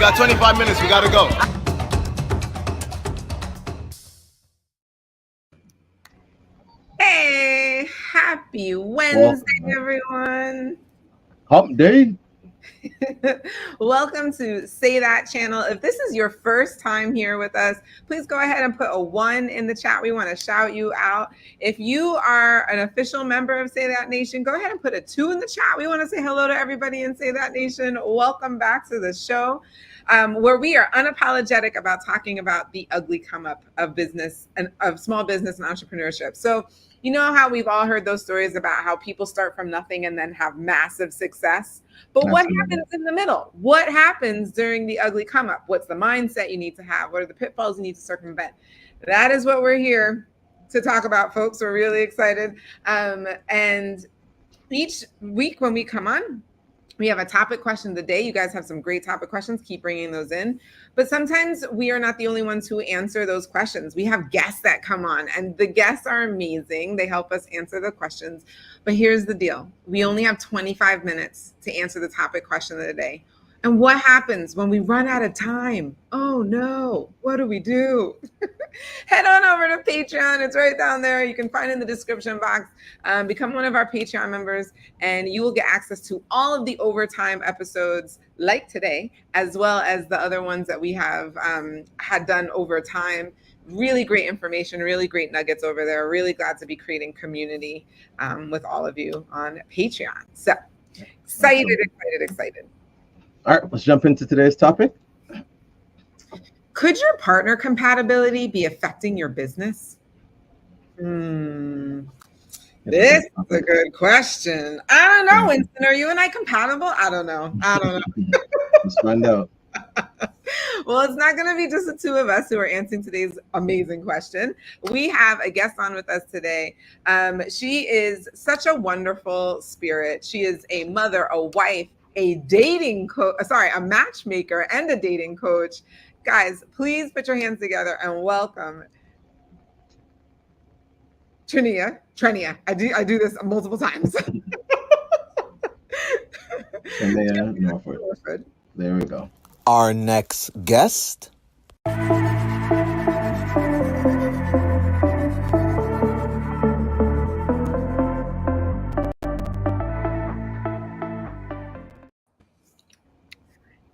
got 25 minutes. We got to go. Hey, happy Wednesday, everyone. Hump day. Welcome to Say That channel. If this is your first time here with us, please go ahead and put a 1 in the chat. We want to shout you out. If you are an official member of Say That Nation, go ahead and put a 2 in the chat. We want to say hello to everybody in Say That Nation. Welcome back to the show, where we are unapologetic about talking about the ugly come up of business and of small business and entrepreneurship. So you know how we've all heard those stories about how people start from nothing and then have massive success. But what happens in the middle? What happens during the ugly come up? What's the mindset you need to have? What are the pitfalls you need to circumvent? That is what we're here to talk about, folks. We're really excited. And each week when we come on, we have a topic question of the day. You guys have some great topic questions. Keep bringing those in. But sometimes we are not the only ones who answer those questions. We have guests that come on, and the guests are amazing. They help us answer the questions. But here's the deal. We only have 25 minutes to answer the topic question of the day. And what happens when we run out of time? Oh no, what do we do? Head on over to Patreon. It's right down there. You can find it in the description box. Become one of our Patreon members, and you will get access to all of the overtime episodes like today, as well as the other ones that we have had done over time. Really great information, really great nuggets over there. Really glad to be creating community with all of you on Patreon. So excited. All right, let's jump into today's topic. Could your partner compatibility be affecting your business? This is a good question. I don't know, Winston. Are you and I compatible? I don't know. Let's find out. Well, it's not going to be just the two of us who are answering today's amazing question. We have a guest on with us today. She is such a wonderful spirit. She is a mother, a wife, a dating coach, a matchmaker and a dating coach. Guys, please put your hands together and welcome Trenia. I do this multiple times. Trenia Norfod. There we go. Our next guest.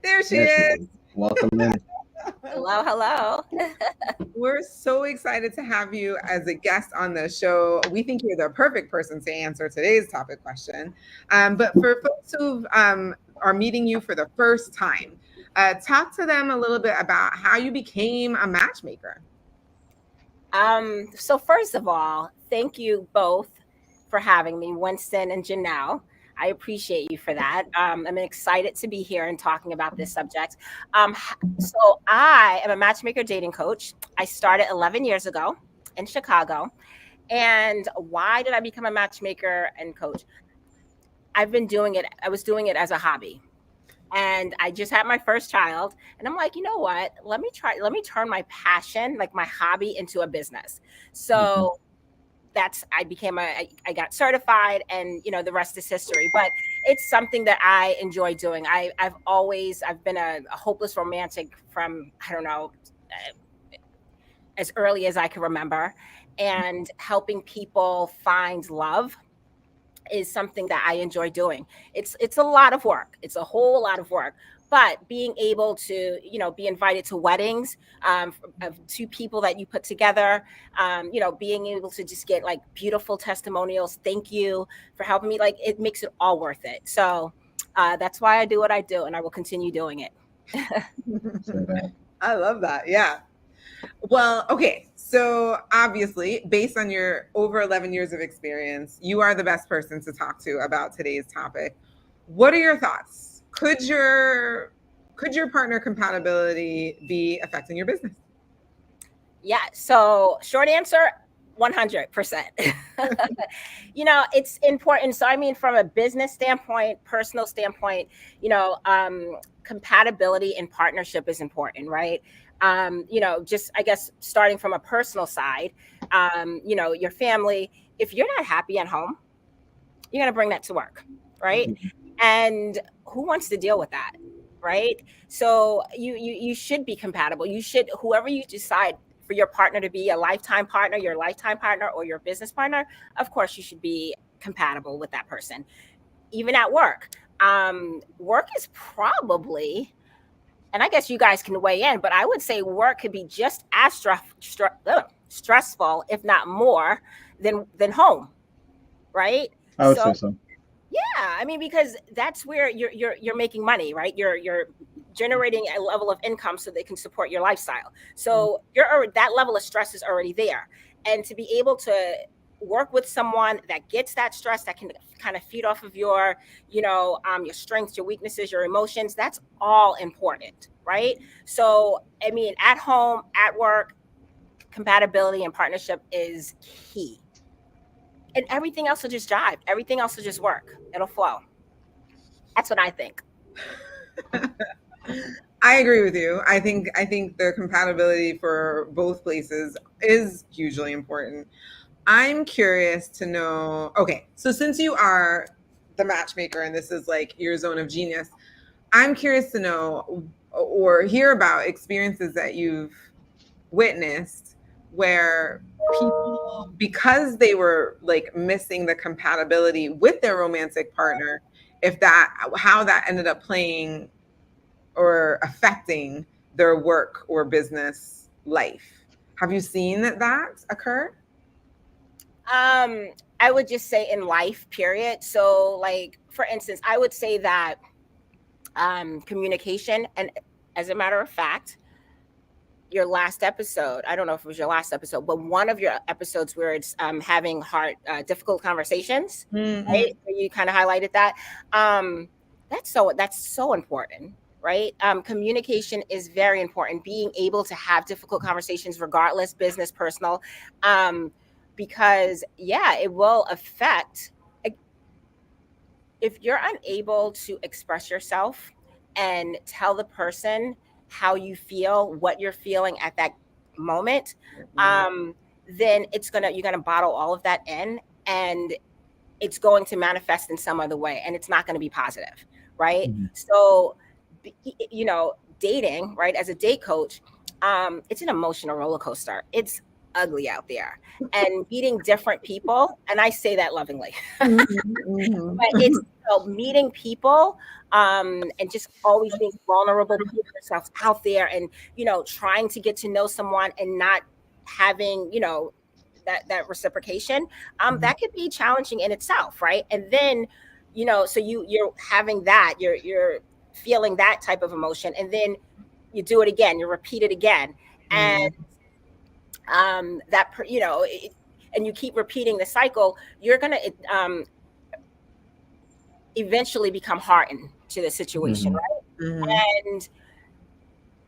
There she is. Welcome in. Hello. We're so excited to have you as a guest on the show. We think you're the perfect person to answer today's topic question. But for folks who are meeting you for the first time, talk to them a little bit about how you became a matchmaker. So first of all, thank you both for having me, Winston and Janelle. I appreciate you for that. I'm excited to be here and talking about this subject. So I am a matchmaker dating coach. I started 11 years ago in Chicago. And why did I become a matchmaker and coach? I've been doing it. I was doing it as a hobby. And I just had my first child. And I'm like, you know what? Let me turn my passion, like my hobby, into a business. So I got certified, and the rest is history. But it's something that I enjoy doing. I've been a hopeless romantic from, I don't know, as early as I can remember, and helping people find love is something that I enjoy doing. It's a lot of work. It's a whole lot of work. But being able to, be invited to weddings of two people that you put together, being able to just get like beautiful testimonials. Thank you for helping me. Like, it makes it all worth it. So that's why I do what I do, and I will continue doing it. I love that. Yeah. Well, okay. So obviously, based on your over 11 years of experience, you are the best person to talk to about today's topic. What are your thoughts? Could your partner compatibility be affecting your business? Yeah. So short answer, 100%. It's important. So, I mean, from a business standpoint, personal standpoint, compatibility in partnership is important, right? Just, I guess, starting from a personal side, your family, if you're not happy at home, you're going to bring that to work, right? And who wants to deal with that, right? So you should be compatible. You should, whoever you decide for your partner to be, a lifetime partner, your lifetime partner, or your business partner, of course you should be compatible with that person. Even at work, work is probably, and I guess you guys can weigh in, but I would say work could be just as stressful, if not more, than home, right? I would So say so. yeah, I mean, because that's where you're making money, right? You're generating a level of income so they can support your lifestyle. So that level of stress is already there, and to be able to work with someone that gets that stress, that can kind of feed off of your strengths, your weaknesses, your emotions, that's all important, right? So I mean, at home, at work, compatibility and partnership is key, and everything else will just jive. Everything else will just work. It'll flow. That's what I think. I agree with you. I think the compatibility for both places is hugely important. I'm curious to know, okay, so since you are the matchmaker and this is like your zone of genius, I'm curious to know or hear about experiences that you've witnessed where people, because they were like missing the compatibility with their romantic partner, if that, how that ended up playing or affecting their work or business life. Have you seen that occur? I would just say in life, period. So, like, for instance, I would say that communication, and as a matter of fact, your last episode, I don't know if it was your last episode, but one of your episodes where it's having difficult conversations, Mm-hmm. right? Where you kind of highlighted that. That's so important, right? Communication is very important. Being able to have difficult conversations, regardless, business, personal, because yeah, it will affect. If you're unable to express yourself and tell the person how you feel, what you're feeling at that moment, then you're gonna bottle all of that in, and it's going to manifest in some other way, and it's not going to be positive, right? Mhm. So, dating, right? As a date coach, it's an emotional roller coaster. It's ugly out there, and meeting different people, and I say that lovingly, but it's meeting people, and just always being vulnerable, putting yourself out there, and trying to get to know someone and not having that reciprocation, that could be challenging in itself, right? And then so you're having that, you're feeling that type of emotion, and then you do it again, you repeat it again, and and you keep repeating the cycle, you're gonna eventually become hardened to the situation, Mhm. right? Mm-hmm. And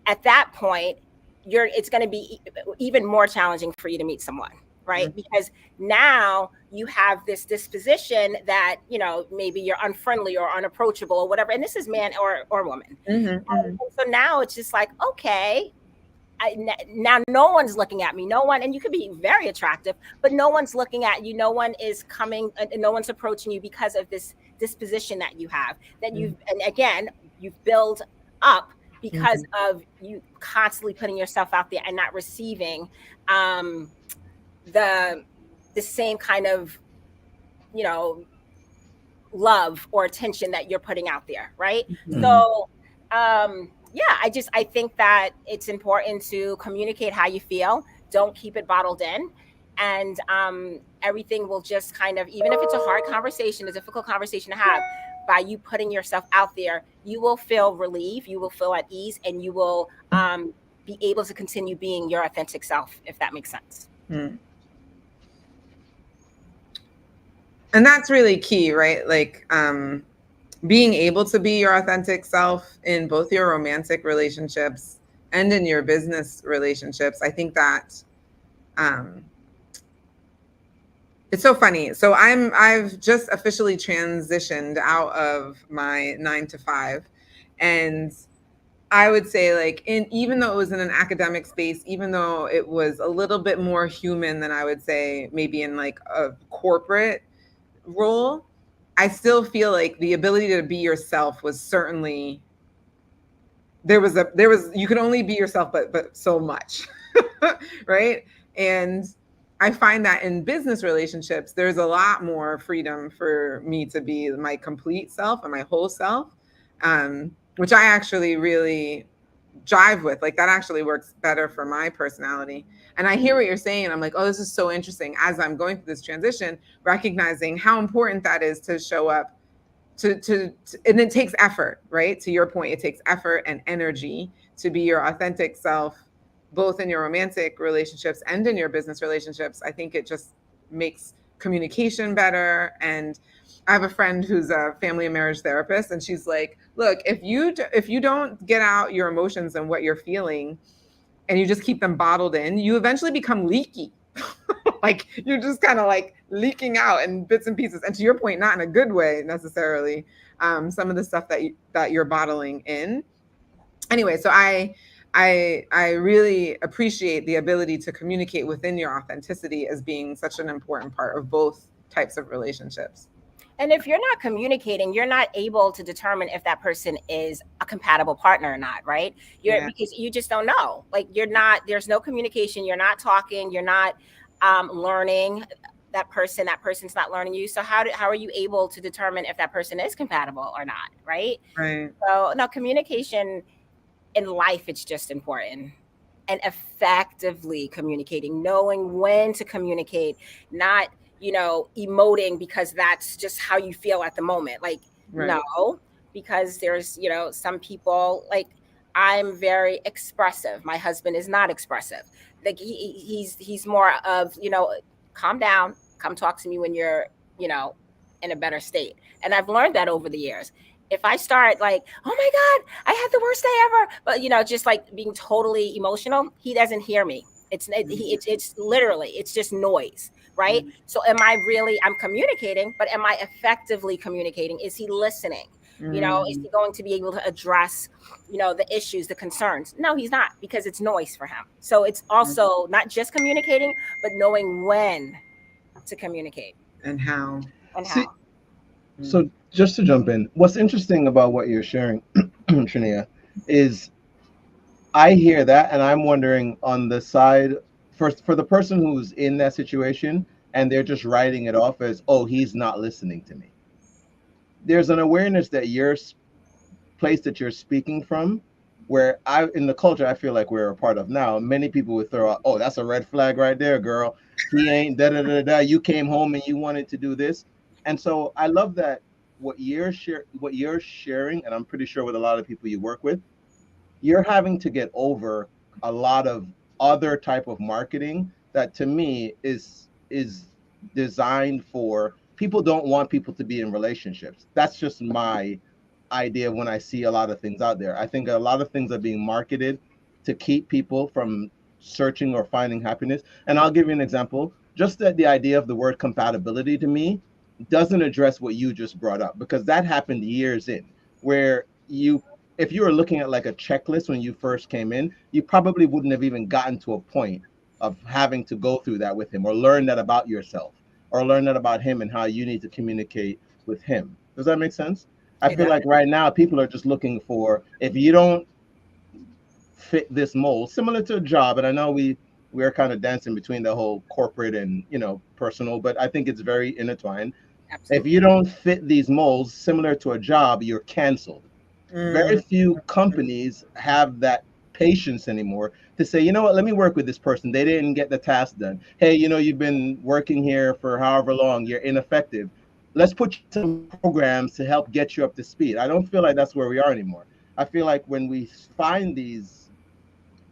at that point, it's going to be even more challenging for you to meet someone, right? Because now you have this disposition that maybe you're unfriendly or unapproachable or whatever, and this is man or woman. So now it's just like, okay, now no one's looking at me, no one, and you could be very attractive, but no one's looking at you, no one is coming, no one's approaching you because of this disposition that you have, that and again, you've built up because of you constantly putting yourself out there and not receiving the same kind of love or attention that you're putting out there, right? So yeah, I think that it's important to communicate how you feel. Don't keep it bottled in, and everything will just kind of, even if it's a hard conversation, a difficult conversation to have, by you putting yourself out there, you will feel relief, you will feel at ease, and you will be able to continue being your authentic self, if that makes sense. And that's really key, right? Like being able to be your authentic self in both your romantic relationships and in your business relationships. I think that it's so funny. So I've just officially transitioned out of my 9 to 5, and I would say, like, even though it was in an academic space, even though it was a little bit more human than I would say maybe in like a corporate role, I still feel like the ability to be yourself was certainly you could only be yourself, but so much, right? And I find that in business relationships, there's a lot more freedom for me to be my complete self and my whole self, which I actually really jive with. Like that actually works better for my personality. And I hear what you're saying. I'm like, oh, this is so interesting. As I'm going through this transition, recognizing how important that is to show up to and it takes effort, right? To your point, it takes effort and energy to be your authentic self, both in your romantic relationships and in your business relationships. I think it just makes communication better. And I have a friend who's a family and marriage therapist, and she's like, look, if you don't get out your emotions and what you're feeling, and you just keep them bottled in, you eventually become leaky. Like you're just kind of like leaking out in bits and pieces. And to your point, not in a good way necessarily. Some of the stuff that you're bottling in. Anyway, so I really appreciate the ability to communicate within your authenticity as being such an important part of both types of relationships. And if you're not communicating, you're not able to determine if that person is a compatible partner or not, right? Because you just don't know. Like there's no communication, you're not talking, you're not learning that person's not learning you. So how are you able to determine if that person is compatible or not, right? Right. So no, communication in life, it's just important. And effectively communicating, knowing when to communicate, not emoting because that's just how you feel at the moment. Like, Right. no, because there's, some people, like, I'm very expressive. My husband is not expressive. Like he's more of, calm down, come talk to me when you're, in a better state. And I've learned that over the years. If I start like, oh my God, I had the worst day ever, but just like being totally emotional, he doesn't hear me. It's literally, it's just noise, right? Mm-hmm. So I'm communicating, but am I effectively communicating? Is he listening? Is he going to be able to address, the issues, the concerns? No, he's not, because it's noise for him. So it's also not just communicating, but knowing when to communicate And how. See, so just to jump in, what's interesting about what you're sharing, Trenia, is I hear that, and I'm wondering on the side, first for the person who's in that situation and they're just writing it off as, oh, he's not listening to me. There's an awareness that your place that you're speaking from, where in the culture I feel like we're a part of now, many people would throw out, oh, that's a red flag right there, girl. He ain't da da da da. You came home and you wanted to do this. And so I love that what you're sharing, and I'm pretty sure with a lot of people you work with, you're having to get over a lot of other type of marketing that to me is designed for people. Don't want people to be in relationships. That's just my idea when I see a lot of things out there. I think a lot of things are being marketed to keep people from searching or finding happiness. And I'll give you an example. Just that the idea of the word compatibility to me doesn't address what you just brought up, because that happened years in, where if you were looking at like a checklist when you first came in, you probably wouldn't have even gotten to a point of having to go through that with him, or learn that about yourself, or learn that about him and how you need to communicate with him. Does that make sense? I feel like right now people are just looking for, if you don't fit this mold, similar to a job. And I know we're kind of dancing between the whole corporate and personal, but I think it's very intertwined. Absolutely. If you don't fit these molds, similar to a job, you're canceled. Very few companies have that patience anymore to say, you know what, let me work with this person. They didn't get the task done. Hey, you've been working here for however long, you're ineffective. Let's put some programs to help get you up to speed. I don't feel like that's where we are anymore. I feel like when we find these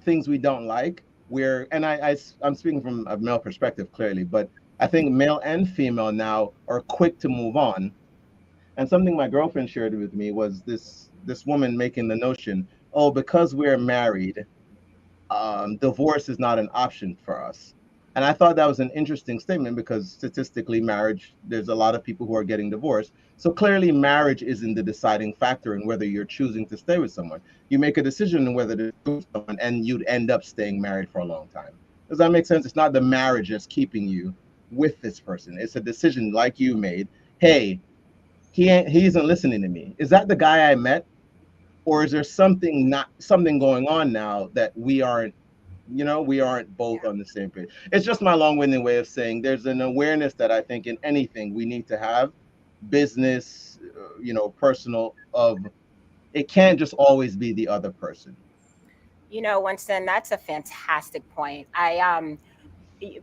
things we don't like, I'm speaking from a male perspective clearly, but I think male and female now are quick to move on. And something my girlfriend shared with me was this woman making the notion, oh, because we're married, divorce is not an option for us. And I thought that was an interesting statement, because statistically, there's a lot of people who are getting divorced. So clearly marriage isn't the deciding factor in whether you're choosing to stay with someone. You make a decision on whether to stay with someone, and you'd end up staying married for a long time. Does that make sense? It's not the marriage that's keeping you with this person. It's a decision like you made. Hey, he isn't listening to me. Is that the guy I met? or is there something going on now that we aren't, we aren't both on the same page? It's just my long-winded way of saying there's an awareness that I think in anything we need to have, business, personal, of it can't just always be the other person. Winston, that's a fantastic point.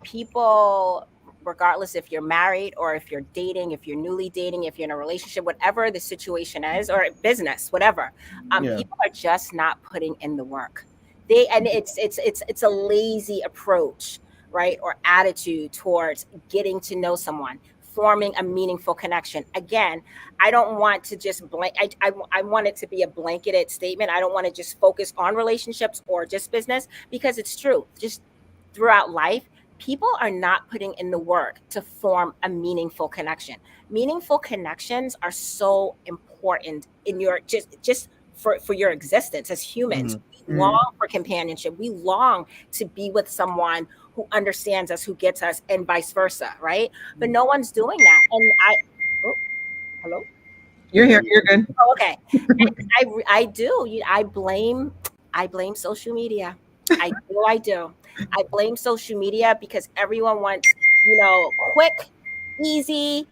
People, regardless if you're married or if you're dating, if you're newly dating, if you're in a relationship, whatever the situation is, or business, whatever, Yeah. people are just not putting in the work. And it's a lazy approach, right, or attitude towards getting to know someone, forming a meaningful connection. Again, I don't want to just I want it to be a blanketed statement. I don't want to just focus on relationships or just business, because it's true. Just throughout life, people are not putting in the work to form a meaningful connection. Meaningful connections are so important in your just for your existence as humans. We long for companionship. We long to be with someone who understands us, who gets us, and vice versa, right? But no one's doing that. And oh, hello? You're here. You're good. Oh, okay. I do. I blame social media. I do. I blame social media because everyone wants, quick, easy,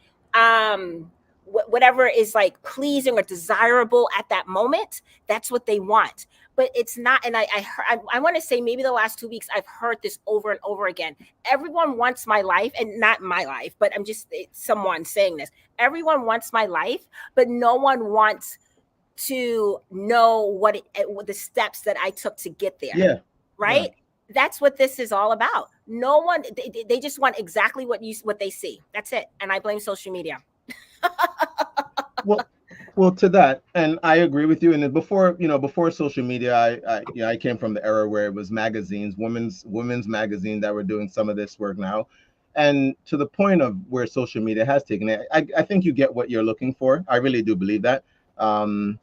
whatever is like pleasing or desirable at that moment. That's what they want. But it's not. And I want to say maybe the last 2 weeks I've heard this over and over again. Everyone wants my life, and not my life, but someone saying this. Everyone wants my life, but no one wants to know what the steps that I took to get there. Yeah. Right. Yeah. That's what this is all about. No one, they just want exactly what they see. That's it. And I blame social media. Well, to that, and I agree with you. And then before social media, I came from the era where it was magazines, women's magazine, that were doing some of this work now. And to the point of where social media has taken it, I think you get what you're looking for. I really do believe that. And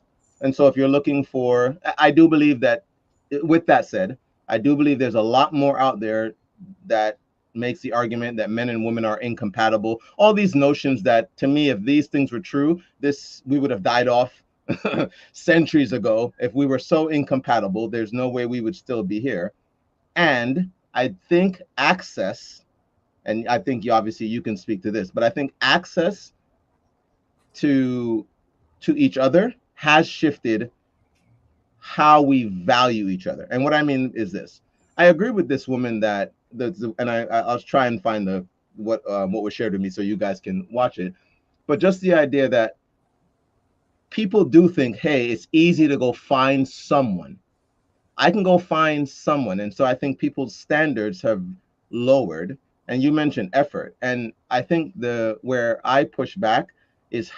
so if you're looking for, I do believe that, with that said, I do believe there's a lot more out there that makes the argument that men and women are incompatible. All these notions that, to me, if these things were true, we would have died off centuries ago. If we were so incompatible, there's no way we would still be here. And I think access, and I think you can speak to this, but I think access to each other has shifted how we value each other. And what I mean is this: I agree with this woman that and I'll try and find what was shared with me so you guys can watch it. But just the idea that people do think, hey, it's easy to go find someone. I can go find someone. And so I think people's standards have lowered. And you mentioned effort. And I think where I push back is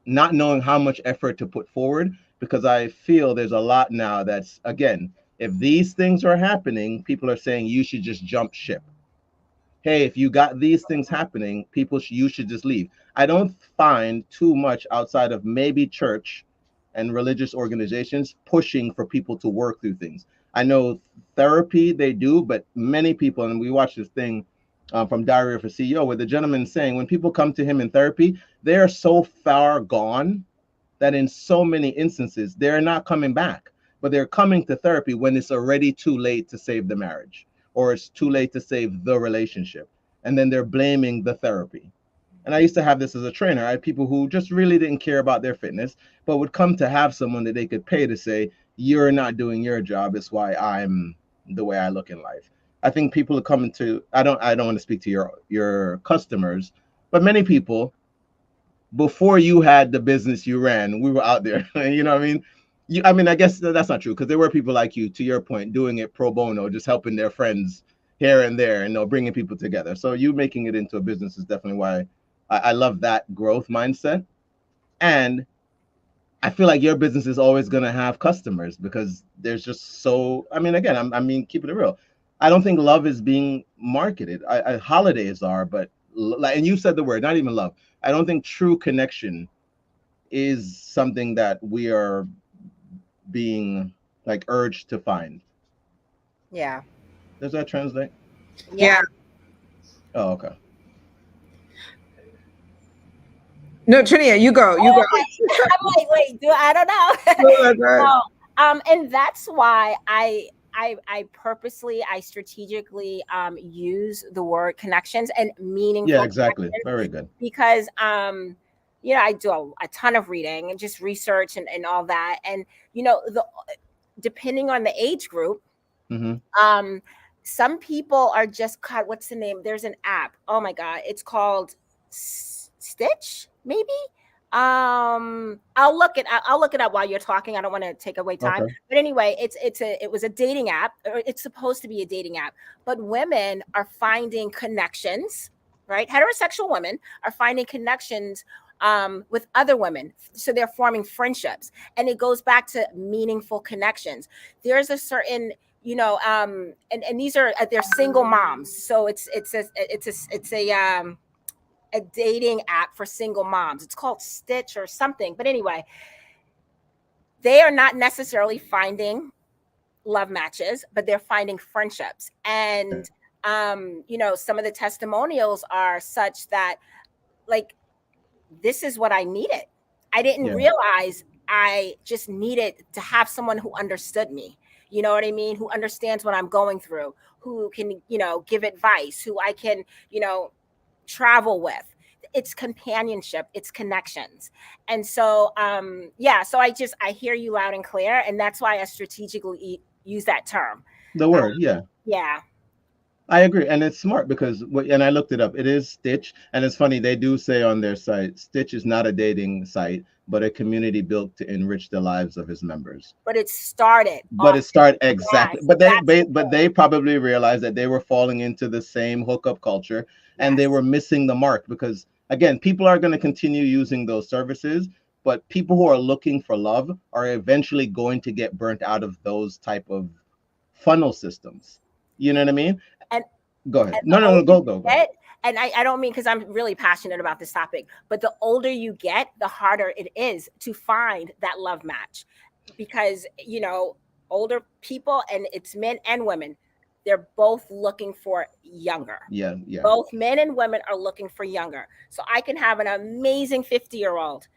not knowing how much effort to put forward, because I feel there's a lot now that's, again, if these things are happening, people are saying you should just jump ship. Hey, if you got these things happening, you should just leave. I don't find too much outside of maybe church and religious organizations pushing for people to work through things. I know therapy they do, but many people, and we watched this thing from Diary of a CEO, where the gentleman saying when people come to him in therapy, they are so far gone that in so many instances, they're not coming back, but they're coming to therapy when it's already too late to save the marriage, or it's too late to save the relationship. And then they're blaming the therapy. And I used to have this as a trainer. I had people who just really didn't care about their fitness, but would come to have someone that they could pay to say, you're not doing your job. It's why I'm the way I look in life. I think people are coming to, I don't want to speak to your customers, but many people, before you had the business you ran, we were out there. You know what I mean? I guess that's not true, because there were people like you, to your point, doing it pro bono, just helping their friends here and there, and bringing people together. So you making it into a business is definitely why I love that growth mindset. And I feel like your business is always going to have customers, because there's just again, keeping it real. I don't think love is being marketed. Holidays are, but and you said the word, not even love. I don't think true connection is something that we are being like urged to find. Yeah. Does that translate? Yeah. Oh, okay. No, Trenia, you go. You go. I'm like, wait, I don't know. Go. And that's why I purposely, I strategically use the word connections and Yeah, meaningful exactly. connections, Very good. because I do a ton of reading and just research and all that. And the depending on the age group, Mm-hmm. some people are just caught. What's the name? There's an app. Oh my god, it's called Stitch, maybe. I'll look it up while you're talking. I don't want to take away time. Okay. But anyway, it was a dating app, or it's supposed to be a dating app. But women are finding connections, right? Heterosexual women are finding connections with other women. So they're forming friendships. And it goes back to meaningful connections. There's a certain and these are they're single moms, so it's a dating app for single moms. It's called Stitch or something. But anyway, they are not necessarily finding love matches, but they're finding friendships. And some of the testimonials are such that, like, this is what I needed. I didn't Yeah. realize I just needed to have someone who understood me. You know what I mean? Who understands what I'm going through, who can, give advice, who I can, travel with. It's companionship, it's connections. And so so I hear you loud and clear, and that's why I strategically use that term. The word, yeah. Yeah. I agree, and it's smart because and I looked it up. It is Stitch, and it's funny they do say on their site, Stitch is not a dating site, but a community built to enrich the lives of his members. But it started. But it started exactly. Yes, But they probably realized that they were falling into the same hookup culture, and they were missing the mark because again, people are going to continue using those services, but people who are looking for love are eventually going to get burnt out of those type of funnel systems. You know what I mean? And go ahead. No, go. And I don't mean, because I'm really passionate about this topic, but the older you get, the harder it is to find that love match, because older people, and it's men and women, they're both looking for younger. Yeah. Both men and women are looking for younger. So I can have an amazing 50-year-old.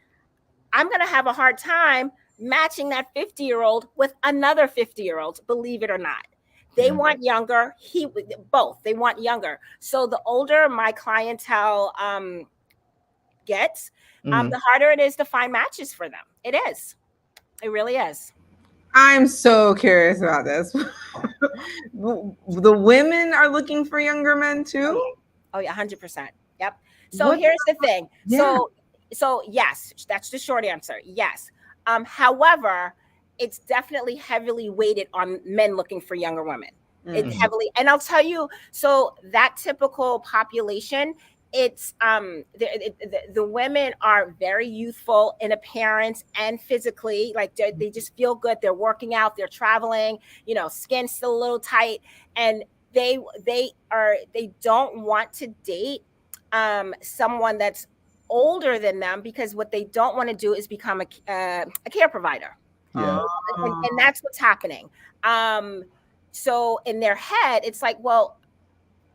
I'm going to have a hard time matching that 50-year-old with another 50-year-old, believe it or not. They want younger. They want younger. So the older my clientele gets, the harder it is to find matches for them. It is. It really is. I'm so curious about this. The women are looking for younger men too? Oh yeah, 100%. Yep. So here's the thing. Yeah. So yes, that's the short answer. Yes. However, it's definitely heavily weighted on men looking for younger women. It's heavily, and I'll tell you, so that typical population, it's the women are very youthful in appearance and physically, like they just feel good. They're working out, they're traveling, skin's still a little tight, and they don't want to date someone that's older than them, because what they don't want to do is become a care provider. Yeah. And that's what's happening. So in their head, it's like, well,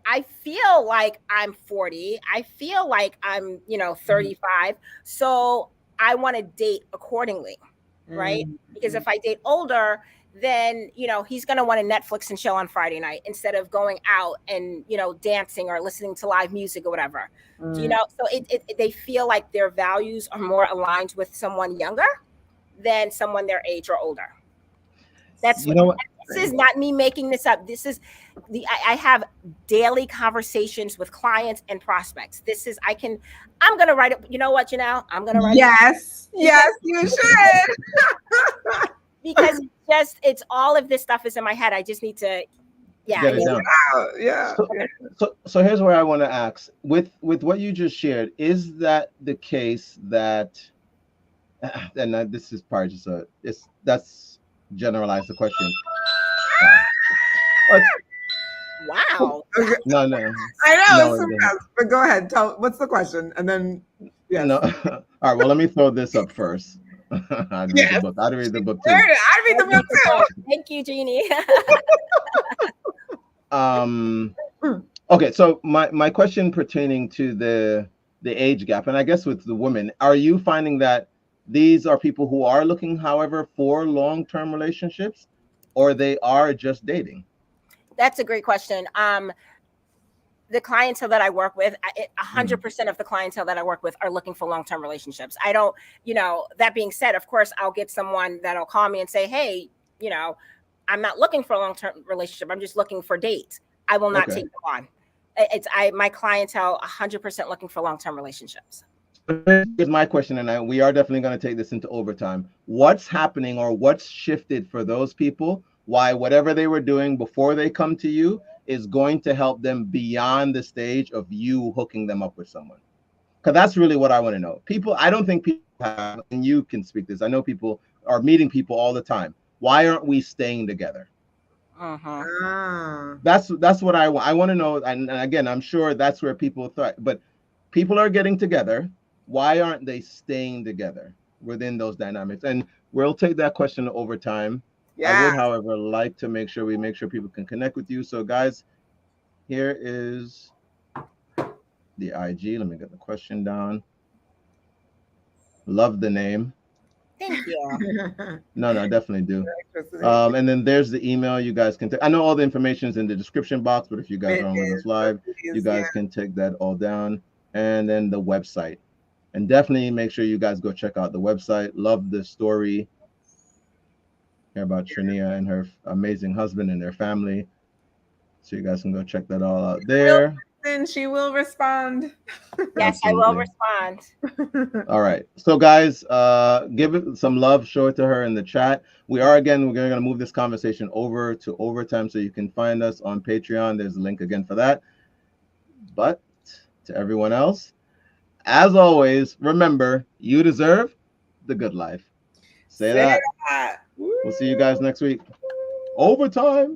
I feel like I'm 40. I feel like I'm, 35. So I want to date accordingly, right? Because if I date older, then, he's going to want to Netflix and chill on Friday night instead of going out and, dancing or listening to live music or whatever. So they feel like their values are more aligned with someone younger than someone their age or older. That's this is not me making this up. This is I have daily conversations with clients and prospects. I'm going to write it. You know what, Janelle? I'm going to write it. Yes, you should. Because it's all of this stuff is in my head. I just need to, get it down. Yeah. So here's where I want to ask, with what you just shared, is that the case that, and this is part just that's generalized the question. Wow. No. I know. But go ahead. What's the question? And then, yeah. No. All right. Well, let me throw this up first. I'd read the book. I'd read the book too. I'd read the book too. Thank you, Jeannie. Okay. So my question pertaining to the age gap, and I guess with the women, are you finding that these are people who are looking, however, for long-term relationships, or they are just dating? That's a great question. The clientele that I work with, 100% of the clientele that I work with are looking for long-term relationships. I don't, that being said, of course, I'll get someone that'll call me and say, hey, I'm not looking for a long-term relationship. I'm just looking for dates. I will not take them on. My clientele 100% looking for long-term relationships. Here's my question, and we are definitely going to take this into overtime. What's happening or what's shifted for those people? Why whatever they were doing before they come to you is going to help them beyond the stage of you hooking them up with someone? Because that's really what I want to know. People, I don't think people have, and you can speak this, I know people are meeting people all the time. Why aren't we staying together? That's what I want. I want to know, and again, I'm sure that's where people thought, but people are getting together. Why aren't they staying together within those dynamics? And we'll take that question over time. I would, however, like to make sure people can connect with you. So guys, here is the IG. Let me get the question down. Love the name. Thank you. No, definitely do. And then there's the email. You guys can take. I know all the information is in the description box, but if you guys are on with us live, you guys can take that all down. And then the website. And definitely make sure you guys go check out the website. Love the story. Hear about Trenia and her amazing husband and their family. So you guys can go check that all out there. Then she will respond. Yes, absolutely. I will respond. All right. So guys, give it some love, show it to her in the chat. We're going to move this conversation over to overtime, so you can find us on Patreon. There's a link again for that. But to everyone else, as always, remember, you deserve the good life. Say that. We'll see you guys next week. Overtime.